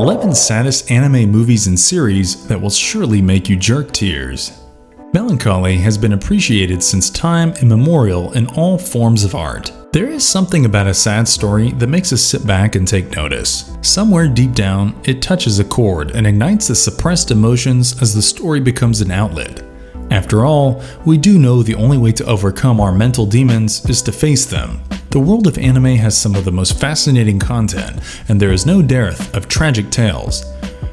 11 saddest anime movies and series that will surely make you jerk tears. Melancholy has been appreciated since time immemorial in all forms of art. There is something about a sad story that makes us sit back and take notice. Somewhere deep down, it touches a chord and ignites the suppressed emotions as the story becomes an outlet. After all, we do know the only way to overcome our mental demons is to face them. The world of anime has some of the most fascinating content, and there is no dearth of tragic tales.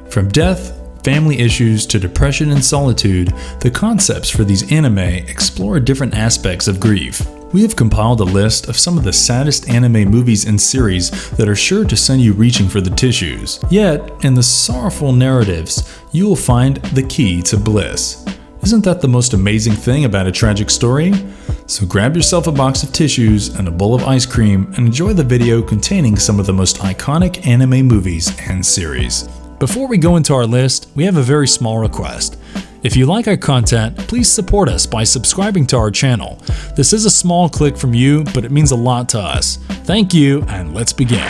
From death, family issues to depression and solitude, the concepts for these anime explore different aspects of grief. We have compiled a list of some of the saddest anime movies and series that are sure to send you reaching for the tissues. Yet, in the sorrowful narratives, you will find the key to bliss. Isn't that the most amazing thing about a tragic story? So grab yourself a box of tissues and a bowl of ice cream and enjoy the video containing some of the most iconic anime movies and series. Before we go into our list, we have a very small request. If you like our content, please support us by subscribing to our channel. This is a small click from you, but it means a lot to us. Thank you, and let's begin.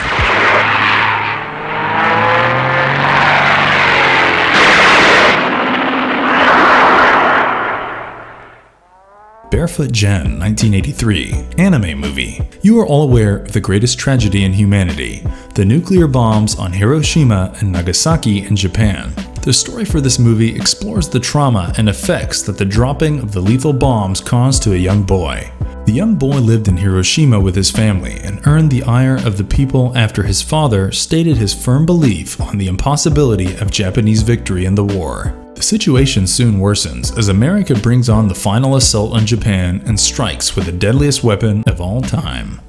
Barefoot Gen 1983 anime movie. You are all aware of the greatest tragedy in humanity, the nuclear bombs on Hiroshima and Nagasaki in Japan. The story for this movie explores the trauma and effects that the dropping of the lethal bombs caused to a young boy. The young boy lived in Hiroshima with his family and earned the ire of the people after his father stated his firm belief on the impossibility of Japanese victory in the war. The situation soon worsens as America brings on the final assault on Japan and strikes with the deadliest weapon of all time.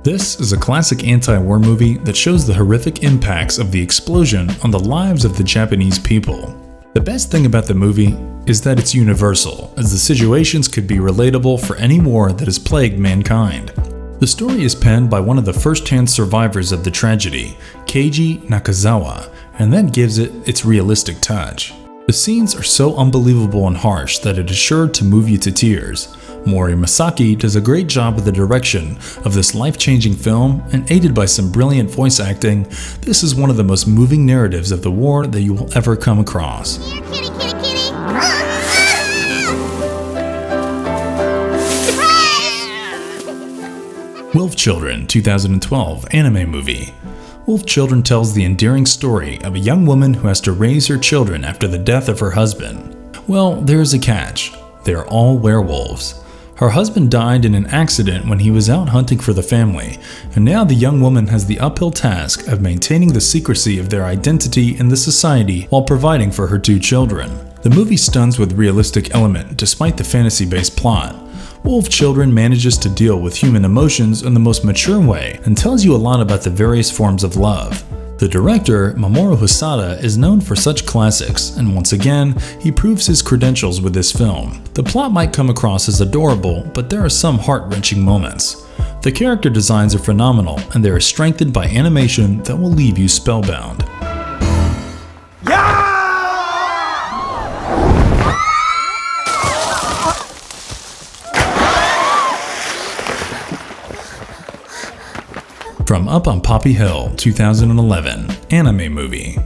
This is a classic anti-war movie that shows the horrific impacts of the explosion on the lives of the Japanese people. The best thing about the movie is that it's universal, as the situations could be relatable for any war that has plagued mankind. The story is penned by one of the first-hand survivors of the tragedy, Keiji Nakazawa, and that gives it its realistic touch. The scenes are so unbelievable and harsh that it is sure to move you to tears. Mori Masaki does a great job with the direction of this life-changing film, and aided by some brilliant voice acting, this is one of the most moving narratives of the war that you will ever come across. Here, kitty, kitty, kitty. Wolf Children 2012 anime movie. Wolf Children tells the endearing story of a young woman who has to raise her children after the death of her husband. Well, there is a catch. They are all werewolves. Her husband died in an accident when he was out hunting for the family, and now the young woman has the uphill task of maintaining the secrecy of their identity in the society while providing for her two children. The movie stuns with realistic element despite the fantasy-based plot. Wolf Children manages to deal with human emotions in the most mature way and tells you a lot about the various forms of love. The director, Mamoru Hosoda, is known for such classics, and once again, he proves his credentials with this film. The plot might come across as adorable, but there are some heart-wrenching moments. The character designs are phenomenal, and they are strengthened by animation that will leave you spellbound. From Up on Poppy Hill 2011 anime movie.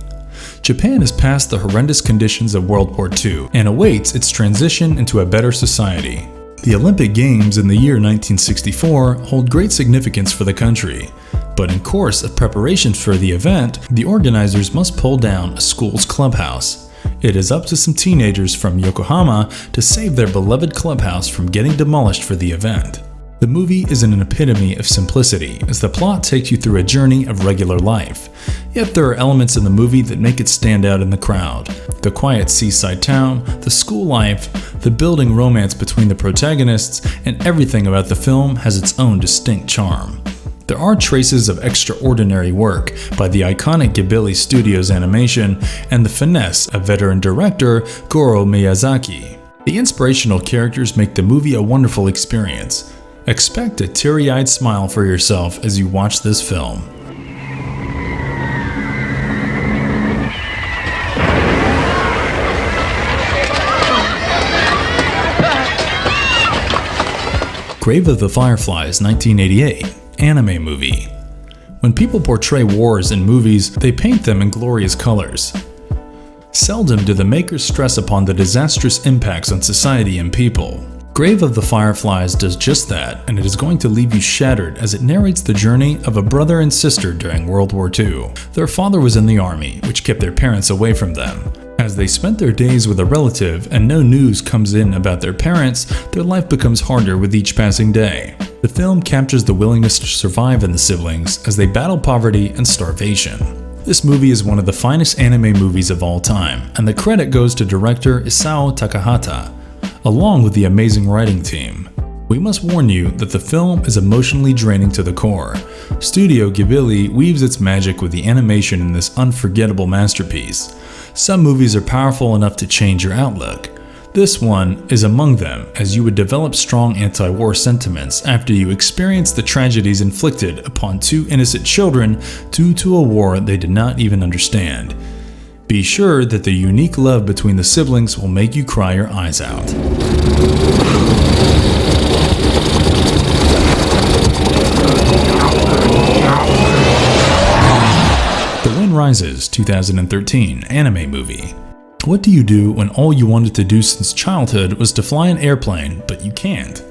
Japan has passed the horrendous conditions of World War II and awaits its transition into a better society. The Olympic Games in the year 1964 hold great significance for the country, but in course of preparations for the event, the organizers must pull down a school's clubhouse. It is up to some teenagers from Yokohama to save their beloved clubhouse from getting demolished for the event. The movie is an epitome of simplicity, as the plot takes you through a journey of regular life. Yet there are elements in the movie that make it stand out in the crowd. The quiet seaside town, the school life, the building romance between the protagonists, and everything about the film has its own distinct charm. There are traces of extraordinary work by the iconic Ghibli Studios animation and the finesse of veteran director Goro Miyazaki. The inspirational characters make the movie a wonderful experience. Expect a teary-eyed smile for yourself as you watch this film. Grave of the Fireflies 1988 anime movie. When people portray wars in movies, they paint them in glorious colors. Seldom do the makers stress upon the disastrous impacts on society and people. Grave of the Fireflies does just that, and it is going to leave you shattered as it narrates the journey of a brother and sister during World War II. Their father was in the army, which kept their parents away from them. As they spent their days with a relative and no news comes in about their parents, their life becomes harder with each passing day. The film captures the willingness to survive in the siblings as they battle poverty and starvation. This movie is one of the finest anime movies of all time, and the credit goes to director Isao Takahata, along with the amazing writing team. We must warn you that the film is emotionally draining to the core. Studio Ghibli weaves its magic with the animation in this unforgettable masterpiece. Some movies are powerful enough to change your outlook. This one is among them, as you would develop strong anti-war sentiments after you experience the tragedies inflicted upon two innocent children due to a war they did not even understand. Be sure that the unique love between the siblings will make you cry your eyes out. The Wind Rises 2013 anime movie. What do you do when all you wanted to do since childhood was to fly an airplane, but you can't?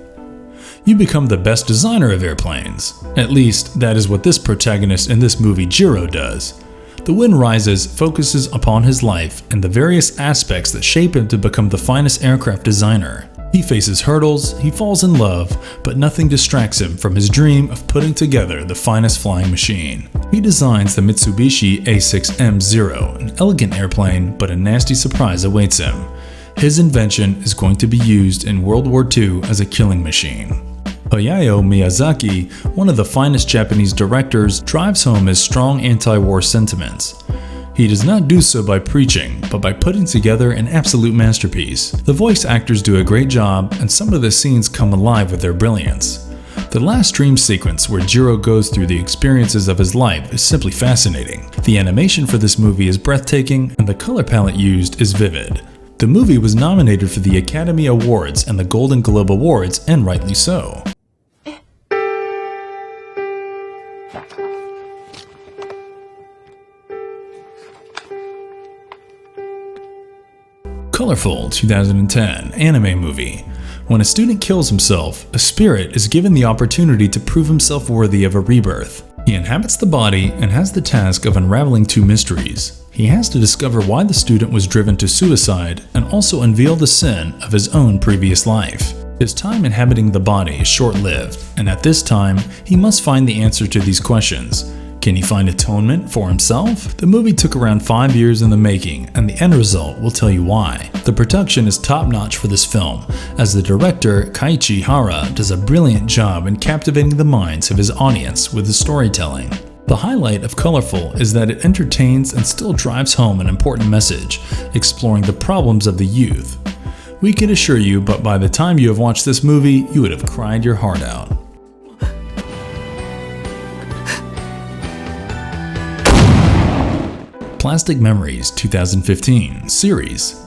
You become the best designer of airplanes. At least, that is what this protagonist in this movie, Jiro, does. The Wind Rises focuses upon his life and the various aspects that shape him to become the finest aircraft designer. He faces hurdles, he falls in love, but nothing distracts him from his dream of putting together the finest flying machine. He designs the Mitsubishi A6M0, an elegant airplane, but a nasty surprise awaits him. His invention is going to be used in World War II as a killing machine. Hayao Miyazaki, one of the finest Japanese directors, drives home his strong anti-war sentiments. He does not do so by preaching, but by putting together an absolute masterpiece. The voice actors do a great job, and some of the scenes come alive with their brilliance. The last dream sequence where Jiro goes through the experiences of his life is simply fascinating. The animation for this movie is breathtaking, and the color palette used is vivid. The movie was nominated for the Academy Awards and the Golden Globe Awards, and rightly so. Colorful 2010 anime movie. When a student kills himself, a spirit is given the opportunity to prove himself worthy of a rebirth. He inhabits the body and has the task of unraveling two mysteries. He has to discover why the student was driven to suicide and also unveil the sin of his own previous life. His time inhabiting the body is short-lived, and at this time, he must find the answer to these questions. Can he find atonement for himself? The movie took around 5 years in the making, and the end result will tell you why. The production is top-notch for this film, as the director, Keiichi Hara, does a brilliant job in captivating the minds of his audience with his storytelling. The highlight of Colorful is that it entertains and still drives home an important message, exploring the problems of the youth. We can assure you, but by the time you have watched this movie, you would have cried your heart out. Plastic Memories 2015 series.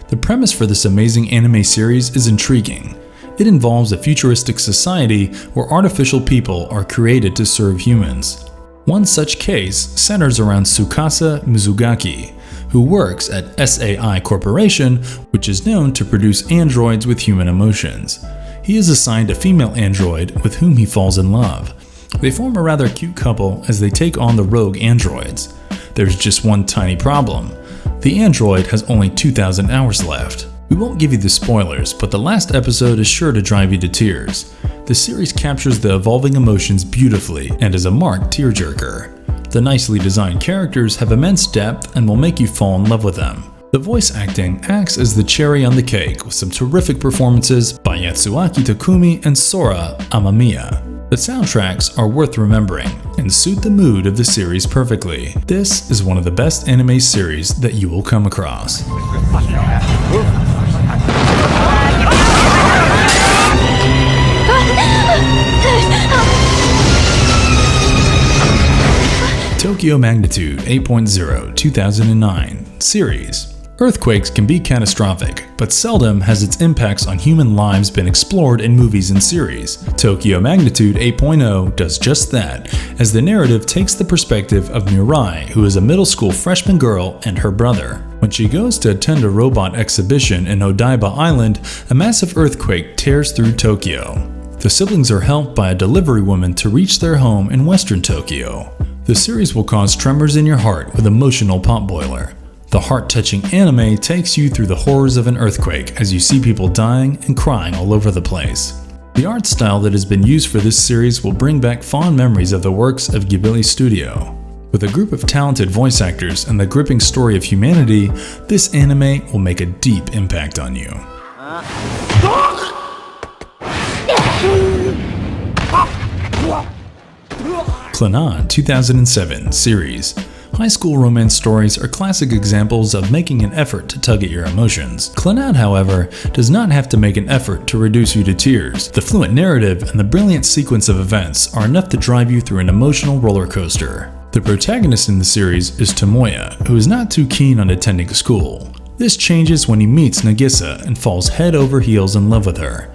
The premise for this amazing anime series is intriguing. It involves a futuristic society where artificial people are created to serve humans. One such case centers around Tsukasa Mizugaki, who works at SAI Corporation, which is known to produce androids with human emotions. He is assigned a female android with whom he falls in love. They form a rather cute couple as they take on the rogue androids. There's just one tiny problem. The android has only 2,000 hours left. We won't give you the spoilers, but the last episode is sure to drive you to tears. The series captures the evolving emotions beautifully and is a marked tearjerker. The nicely designed characters have immense depth and will make you fall in love with them. The voice acting acts as the cherry on the cake with some terrific performances by Yatsuaki Takumi and Sora Amamiya. The soundtracks are worth remembering and suit the mood of the series perfectly. This is one of the best anime series that you will come across. Tokyo Magnitude 8.0 2009 series. Earthquakes can be catastrophic, but seldom has its impacts on human lives been explored in movies and series. Tokyo Magnitude 8.0 does just that, as the narrative takes the perspective of Mirai, who is a middle school freshman girl, and her brother. When she goes to attend a robot exhibition in Odaiba Island, a massive earthquake tears through Tokyo. The siblings are helped by a delivery woman to reach their home in western Tokyo. The series will cause tremors in your heart with emotional potboiler. The heart-touching anime takes you through the horrors of an earthquake as you see people dying and crying all over the place. The art style that has been used for this series will bring back fond memories of the works of Ghibli Studio. With a group of talented voice actors and the gripping story of humanity, this anime will make a deep impact on you. Clannad 2007 series. High school romance stories are classic examples of making an effort to tug at your emotions. Clannad, however, does not have to make an effort to reduce you to tears. The fluent narrative and the brilliant sequence of events are enough to drive you through an emotional roller coaster. The protagonist in the series is Tomoya, who is not too keen on attending school. This changes when he meets Nagisa and falls head over heels in love with her.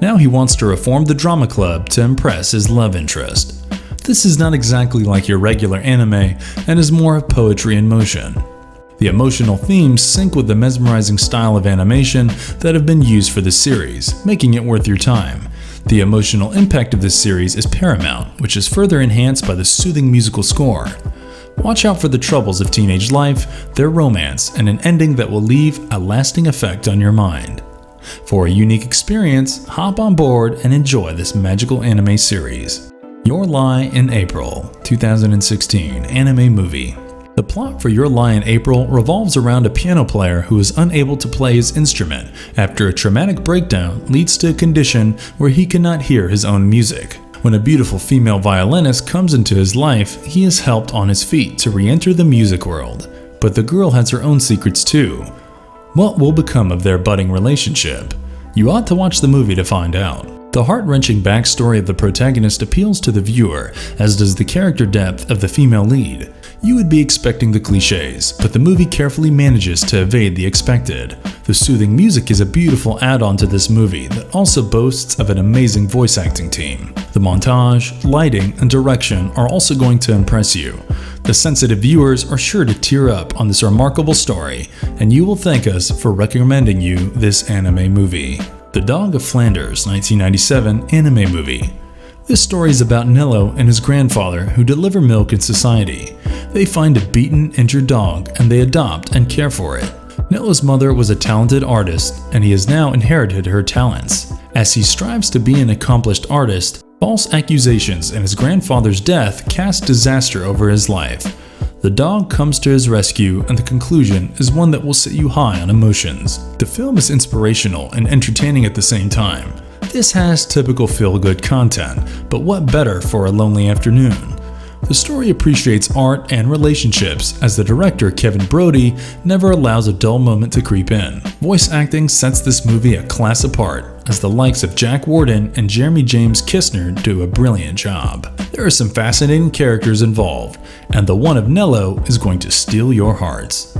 Now he wants to reform the drama club to impress his love interest. This is not exactly like your regular anime and is more of poetry in motion. The emotional themes sync with the mesmerizing style of animation that have been used for this series, making it worth your time. The emotional impact of this series is paramount, which is further enhanced by the soothing musical score. Watch out for the troubles of teenage life, their romance, and an ending that will leave a lasting effect on your mind. For a unique experience, hop on board and enjoy this magical anime series. Your Lie in April 2016 anime movie. The plot for Your Lie in April revolves around a piano player who is unable to play his instrument after a traumatic breakdown leads to a condition where he cannot hear his own music. When a beautiful female violinist comes into his life, he is helped on his feet to re-enter the music world. But the girl has her own secrets too. What will become of their budding relationship? You ought to watch the movie to find out. The heart-wrenching backstory of the protagonist appeals to the viewer, as does the character depth of the female lead. You would be expecting the cliches, but the movie carefully manages to evade the expected. The soothing music is a beautiful add-on to this movie that also boasts of an amazing voice acting team. The montage, lighting, and direction are also going to impress you. The sensitive viewers are sure to tear up on this remarkable story, and you will thank us for recommending you this anime movie. The Dog of Flanders 1997 anime movie. This story is about Nello and his grandfather who deliver milk in society. They find a beaten, injured dog and they adopt and care for it. Nello's mother was a talented artist and he has now inherited her talents. As he strives to be an accomplished artist, false accusations and his grandfather's death cast disaster over his life. The dog comes to his rescue, and the conclusion is one that will set you high on emotions. The film is inspirational and entertaining at the same time. This has typical feel-good content, but what better for a lonely afternoon? The story appreciates art and relationships, as the director Kevin Brody never allows a dull moment to creep in. Voice acting sets this movie a class apart, as the likes of Jack Warden and Jeremy James Kistner do a brilliant job. There are some fascinating characters involved, and the one of Nello is going to steal your hearts.